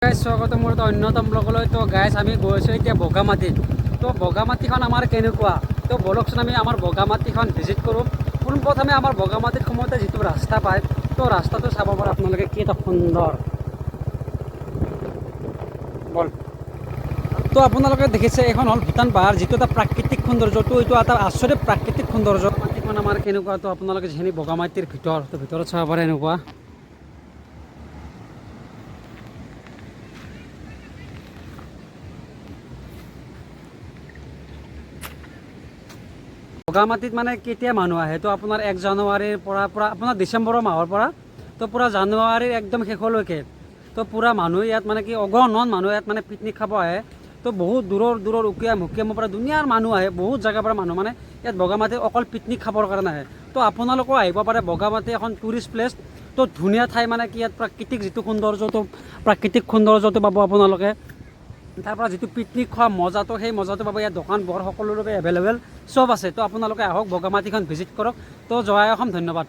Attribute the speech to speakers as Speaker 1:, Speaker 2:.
Speaker 1: স্বাগত মোৰ অন্যতম ব্লগলৈ। তো গাইজ আমি গৈছোঁ এতিয়া বগামাটিত। তো বগামাটিখন আমাৰ কেনেকুৱা, তো বলকচোন আমি আমাৰ বগামাটিখন ভিজিট কৰোঁ। পোনপ্ৰথমে আমাৰ বগামাটিত সোমাওঁতে যিটো ৰাস্তা পায়, তো ৰাস্তাটো চাব পাৰে আপোনালোকে, কি এটা সুন্দৰ বল। তো আপোনালোকে দেখিছে এইখন হ'ল ভূটান পাহাৰ, যিটো এটা প্ৰাকৃতিক সৌন্দৰ্যটো, এইটো এটা আচৰিত প্ৰাকৃতিক সৌন্দৰ্য। মাটিখন আমাৰ কেনেকুৱা, তো আপোনালোকে যিখিনি বগামাটিৰ ভিতৰত চাব পাৰে এনেকুৱা। বগামাটিত মানে কেতিয়া মানুহ আহে, তো আপোনাৰ 1 জানুৱাৰীৰ পৰা আপোনাৰ ডিচেম্বৰৰ মাহৰ পৰা তো পূৰা জানুৱাৰীৰ একদম শেষলৈকে তো পূৰা মানুহ ইয়াত মানে কি অগণন মানুহ ইয়াত মানে পিকনিক খাব আহে। তো বহুত দূৰৰ উকিয়াম হুকিয়ামৰ পৰা দুনিয়াৰ মানুহ আহে, বহুত জেগাৰ পৰা মানুহ মানে ইয়াত বগামাটি অকল পিকনিক খাবৰ কাৰণে আহে। তো আপোনালোকেও আহিব পাৰে, বগামাটি এখন টুৰিষ্ট প্লেচ। তো ধুনীয়া ঠাই, মানে কি ইয়াত প্ৰাকৃতিক যিটো সৌন্দৰ্যটো পাব আপোনালোকে। তাৰ পৰা যিটো পিকনিক খোৱা মজাটো, সেই মজাটো পাব। ইয়াত দোকান পোহাৰ সকলোৰে এভেইলেবল চব আছে। তো আপোনালোকে আহক, বগামাটিখন ভিজিট কৰক। তো জয় অসম, ধন্যবাদ।